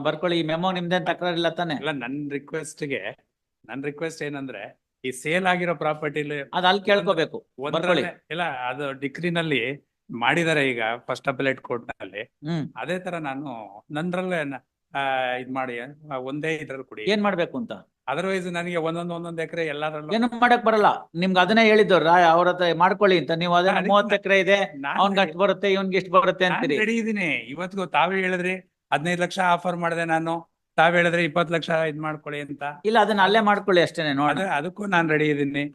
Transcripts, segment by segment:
ಬರ್ಕೊಳ್ಳಿ. ಈ ಮೆಮೋ ನಿಮ್ದೇನ್ ತಕರಾರಿಲ್ಲ ತಾನೆ? ಇಲ್ಲ, ನನ್ ರಿಕ್ವೆಸ್ಟ್ ಏನಂದ್ರೆ ಈ ಸೇಲ್ ಆಗಿರೋ ಪ್ರಾಪರ್ಟಿಲಿ ಅದ್ ಅಲ್ಲಿ ಕೇಳ್ಕೋಬೇಕು. ಬರ್ಕೊಳ್ಳಿ. ಇಲ್ಲ, ಅದು ಡಿಗ್ರಿನಲ್ಲಿ ಮಾಡಿದಾರೆ ಈಗ ಫಸ್ಟ್ ಅಪೆಲೇಟ್ ಕೋರ್ಟ್ ನಲ್ಲಿ. ಅದೇ ತರ ನಾನು ನಂದ್ರಲ್ಲೇ ಇದ್ ಮಾಡಿ ಒಂದೇ ಇದ್ರಲ್ಲಿ ಕೊಡಿ. ಏನ್ ಮಾಡ್ಬೇಕು ಅಂತ? ಅದರ್ವೈಸ್ ನನಗೆ ಒಂದೊಂದ್ ಎಕರೆ ಎಲ್ಲಾದ್ರಲ್ಲೂ ಏನು ಮಾಡಕ್ ಬರಲ್ಲ. ನಿಮ್ಗೆ ಅದನ್ನೇ ಹೇಳಿದ್ದು ಅವ್ರ ಹತ್ರ ಮಾಡ್ಕೊಳ್ಳಿ ಅಂತ. ನೀವು ಅದನ್ನ 30 ಎಕರೆ ಇದೆ, ಅವ್ನ್ಗೆ ಅಷ್ಟು ಬರುತ್ತೆ, ಇವ್ನ್ಗೆ ಇಷ್ಟು ಬರುತ್ತೆ ಅಂತೀರಿ. ರೆಡಿ ಇದೀನಿ. ಇವತ್ತಿಗೂ ತಾವೇ ಹೇಳಿದ್ರಿ 15 ಲಕ್ಷ ಆಫರ್ ಮಾಡಿದೆ ನಾನು. ತಾವ್ ಹೇಳಿದ್ರೆ 20 ಲಕ್ಷ ಇದ್ ಮಾಡ್ಕೊಳ್ಳಿ ಅಂತ. ಇಲ್ಲ, ಅದನ್ನ ಅಲ್ಲೇ ಮಾಡ್ಕೊಳ್ಳಿ ಅಷ್ಟೇನೆ. ನೋಡಿ, ಅದಕ್ಕೂ ನಾನ್ ರೆಡಿ ಇದೀನಿ.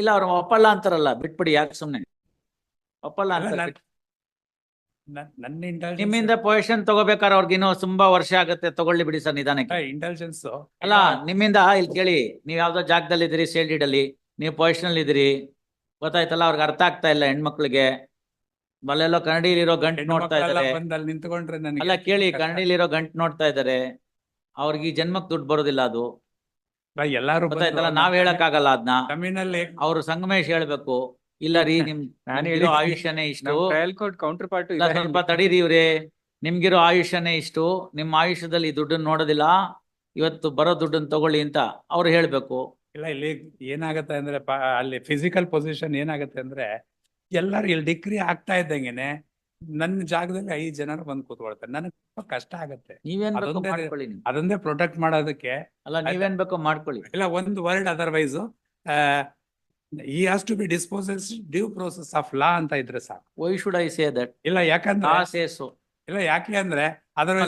ಇಲ್ಲ, ಅವ್ರು ಒಪ್ಪಲ್ಲ ಅಂತಾರಲ್ಲ, ಬಿಟ್ಬಿಡಿ. ಯಾಕೆ ಸುಮ್ನೆ ಒಪ್ಪಲ್ಲ ಅಂತ? ನಿಮ್ಮಿಂದ ಪೊಸಿಷನ್ ತಗೋಬೇಕಾದ್ರೆ ಅವ್ರಿಗೆ ಇನ್ನೂ ತುಂಬಾ ವರ್ಷ ಆಗುತ್ತೆ. ತಗೊಳ್ಳಿ ಬಿಡಿ ಸರ್, ನಿಧಾನಕ್ಕೆ. ಇಂಟೆಲಿಜೆನ್ಸ್ ಅಲ್ಲ, ನಿಮ್ಮಿಂದ ಇಲ್ಲಿ ಕೇಳಿ, ನೀವ್ ಯಾವ್ದೋ ಜಾಗದಲ್ಲಿ ಇದ್ದೀರಿ, ಸೇಲ್ ಡೀಡ್ ಅಲ್ಲಿ ನೀವು ಪೊಸಿಷನ್ ಇದ್ದೀರಿ, ಗೊತ್ತಾಯ್ತಲ್ಲ. ಅವ್ರಿಗೆ ಅರ್ಥ ಆಗ್ತಾ ಇಲ್ಲ ಹೆಣ್ಮಕ್ಳಿಗೆ. ಬಲ್ಲೆಲ್ಲೋ ಕನ್ನಡಿಲಿರೋ ಗಂಟು ನೋಡ್ತಾ ಇದಾರೆ. ನಿಂತ್ಕೊಂಡ್ರೆ ಅಲ್ಲ ಕೇಳಿ, ಕನ್ನಡಿಲಿರೋ ಗಂಟು ನೋಡ್ತಾ ಇದಾರೆ. ಅವ್ರಿಗೆ ಈ ಜನ್ಮಕ್ ದುಡ್ಡು ಬರೋದಿಲ್ಲ. ಅದು ಎಲ್ಲಾರು ಗೊತ್ತಾಯ್ತಲ್ಲ. ನಾವ್ ಹೇಳಕ್ ಆಗಲ್ಲ ಅದನ್ನ. ಜಮೀನಲ್ಲಿ ಅವ್ರು ಸಂಗಮೇಶ್ ಹೇಳ್ಬೇಕು. ಇಲ್ಲ ರೀ, ನಿಮ್ಗಿರೋ ಆಯುಷ್ಯನೇ ಇಷ್ಟು. ಕೌಂಟರ್ ಪಾರ್ಟ್ ಸ್ವಲ್ಪ ತಡೀರಿ ಇವ್ರೆ, ನಿಮ್ಗಿರೋ ಆಯುಷ್ಯನೇ ಇಷ್ಟು. ನಿಮ್ಮ ಆಯುಷ್ಯದಲ್ಲಿ ಈ ದುಡ್ಡನ್ನ ನೋಡೋದಿಲ್ಲ. ಇವತ್ತು ಬರೋ ದುಡ್ಡನ್ನ ತಗೊಳ್ಳಿ ಅಂತ ಅವ್ರು ಹೇಳ್ಬೇಕು. ಇಲ್ಲ, ಇಲ್ಲಿ ಏನಾಗತ್ತೆ ಅಂದ್ರೆ ಅಲ್ಲಿ ಫಿಸಿಕಲ್ ಪೊಸಿಷನ್ ಏನಾಗತ್ತೆ ಅಂದ್ರೆ ಎಲ್ಲಾರು ಇಲ್ಲಿ ಡಿಗ್ರಿ ಆಗ್ತಾ ಇದ್ದಂಗೆನೆ ನನ್ನ ಜಾಗದಲ್ಲಿ 5 ಜನರು ಬಂದು ಕೂತ್ಕೊಳ್ತಾರೆ. ನನಗೆ ತುಂಬಾ ಕಷ್ಟ ಆಗತ್ತೆ. ನೀವೇನ್ ಬೇಕೋ ಮಾಡ್ಕೊಳ್ಳಿ. ಅದನ್ನೇ ಪ್ರೊಟೆಕ್ಟ್ ಮಾಡೋದಕ್ಕೆ. ಅಲ್ಲ, ನೀವೇನ್ ಬೇಕೋ ಮಾಡ್ಕೊಳ್ಳಿ. ಇಲ್ಲ, ಒಂದು word otherwise he has to be disposed due process of law ಅಂತ ಇದ್ರೆ ಸಾಕು. Why should I say that? ಇಲ್ಲ, ಯಾಕಂದ್ರೆ law says so. ಇಲ್ಲ, ಯಾಕೆ ಅಂದ್ರೆ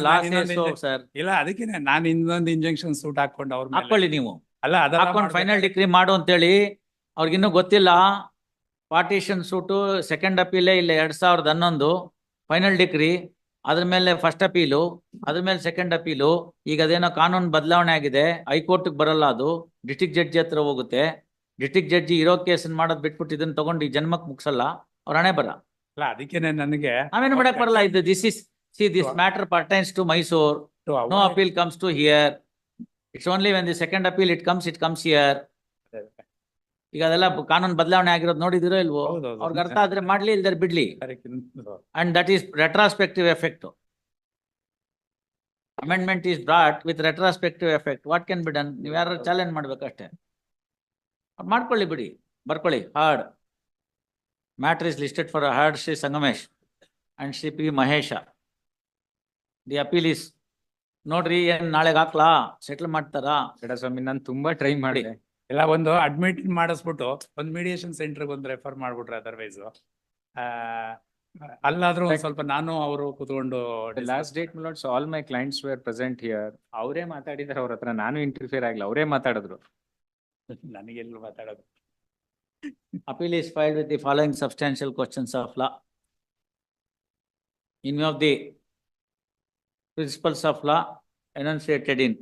law says so, sir. ಇಲ್ಲ, ಅದಕ್ಕೇನೆ ನಾನು ಇನ್ನೊಂದು ಇಂಜೆಕ್ಷನ್ ಸೂಟ್ ಹಾಕೊಂಡು ಅವ್ರ ಹಾಕೊಳ್ಳಿ ನೀವು. ಅಲ್ಲ, ಹಾಕೊಂಡು ಫೈನಲ್ ಡಿಗ್ರಿ ಮಾಡು ಅಂತೇಳಿ. ಅವ್ರಿಗಿನ್ನೂ ಗೊತ್ತಿಲ್ಲ. ಪಾರ್ಟಿಷನ್ ಸೂಟು ಸೆಕೆಂಡ್ ಅಪೀಲೇ ಇಲ್ಲ. 2011 ಫೈನಲ್ ಡಿಗ್ರಿ, ಅದ್ರ ಮೇಲೆ ಫಸ್ಟ್ ಅಪೀಲು, ಅದ್ರ ಮೇಲೆ ಸೆಕೆಂಡ್ ಅಪೀಲು. ಈಗ ಅದೇನೋ ಕಾನೂನು ಬದಲಾವಣೆ ಆಗಿದೆ. ಹೈಕೋರ್ಟ್ಗೆ ಬರಲ್ಲ, ಅದು ಡಿಸ್ಟ್ರಿಕ್ಟ್ ಜಡ್ಜಿ ಹತ್ರ ಹೋಗುತ್ತೆ. ಡಿಸ್ಟ್ರಿಕ್ಟ್ ಜಡ್ಜಿ ಇರೋ ಕೇಸನ್ ಮಾಡೋದ್ ಬಿಟ್ಬಿಟ್ಟು ಇದನ್ನ ತಗೊಂಡು ಈ ಜನ್ಮಕ್ ಮುಗಿಸಲ್ಲ. ಅವ್ರ ಹಣೆ ಬರ. ಅಲ್ಲ, ಅದಕ್ಕೇನೆ ನನಗೆ ನಾವೇನು ಮಾಡಕ್ ಬರಲ್ಲ. ಇದು this matter pertains to Mysore. No appeal comes to here. It's only when the second appeal it comes here. ಈಗ ಅದೆಲ್ಲ ಕಾನೂನು ಬದಲಾವಣೆ ಆಗಿರೋದು ನೋಡಿದಿರೋ ಇಲ್ವೋ? ಅವ್ರಿಗೆ ಅರ್ಥ ಆದ್ರೆ ಮಾಡ್ಲಿ, ಇಲ್ದಾರೆ ಬಿಡ್ಲಿ. And that is retrospective effect. Amendment is brought with retrospective effect. What can be done? ನೀವು ಯಾರು ಚಾಲೆಂಜ್ ಮಾಡ್ಬೇಕಷ್ಟೇ. ಮಾಡ್ಕೊಳ್ಳಿ ಬಿಡಿ, ಬರ್ಕೊಳ್ಳಿ. Heard matter is listed for heard Shri Sangamesh and Shri P Mahesha. The appeal is ನೋಡ್ರಿ. ಏನ್ ನಾಳೆಗೆ ಹಾಕ್ಲಾ? ಸೆಟಲ್ ಮಾಡ್ತಾರಾ? ಸ್ವಾಮಿ, ನಾನು ತುಂಬಾ ಟ್ರೈ ಮಾಡಿ. ಇಲ್ಲ, ಒಂದು ಅಡ್ಮಿಟ್ ಮಾಡಿಸ್ಬಿಟ್ಟು ಒಂದು ಮೀಡಿಯೇಷನ್ ಸೆಂಟರ್ಗೆ ಒಂದು ರೆಫರ್ ಮಾಡ್ಬಿಟ್ರೆ ಅದರ್ವೈಸ್ ಅಲ್ಲಾದ್ರೂ ಒಂದ್ ಸ್ವಲ್ಪ ನಾನು ಅವರು ಕೂತ್ಕೊಂಡು ಲಾಸ್ಟ್ ಡೇಟ್ ಮಿಲಾಟ್ಸ್ all my clients were present here. ಅವರೇ ಮಾತಾಡಿದಾರೆ ಅವ್ರ ಹತ್ರ. ನಾನು ಇಂಟರ್ಫಿಯರ್ ಆಗಿಲ್ಲ, ಅವರೇ ಮಾತಾಡಿದ್ರು. ನನಗೆಲ್ಲ ಮಾತಾಡೋದು. Appeal is filed with the following substantial questions of law. In view of the principles of law enunciated in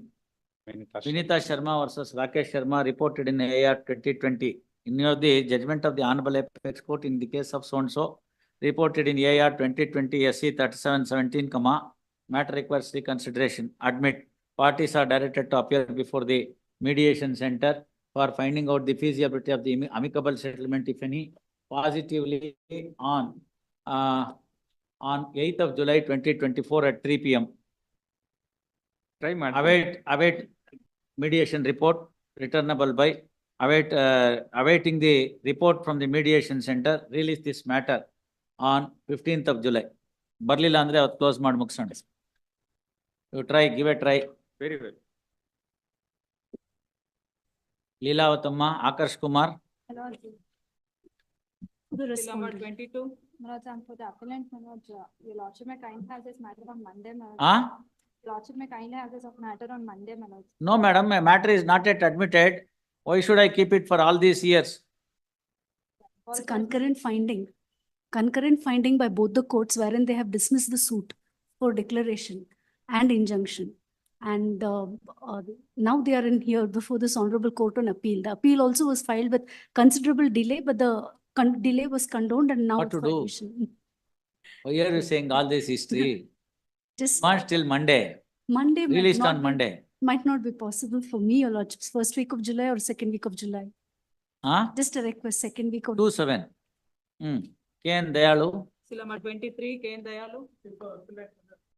Vinita Sharma versus Rakesh Sharma reported in AR 2020. In view of the judgment of the Honorable Apex Court in the case of so-and-so reported in AR 2020 SC 3717, matter requires reconsideration. Admit parties are directed to appear before the mediation center for finding out the feasibility of the amicable settlement, if any, positively on 8th of July 2024 at 3 p.m. Try await mediation report returnable by awaiting the report from the mediation center. Release this matter on 15th of July. ಬರ್ಲಿಲ್ಲ ಅಂದ್ರೆ ಅವತ್ತು close ಮಾಡಿ ಮುಗಿಸೋಣ. You try, give a try. Very well. Leelavathamma, Akarsh Kumar. Hello. Number 22. Manoj, I'm for the appellant. Manoj, your lordship may kindly have this matter on Monday, Manoj. Lordship may kindly have this matter on Monday, Manoj. No, madam, my matter is not yet admitted. Why should I keep it for all these years? It's a concurrent finding by both the courts wherein they have dismissed the suit for declaration and injunction. And now they are in here before this honorable court on appeal. The appeal also was filed with considerable delay, but the delay was condoned and now. What to do? Why are you saying all this history? Just March till Monday. Released on Monday. Might not be possible for me, your lordships. First week of July or second week of July. Just a request, second week of 2/7. K.N. Dayalu. Number 23, K.N. Dayalu.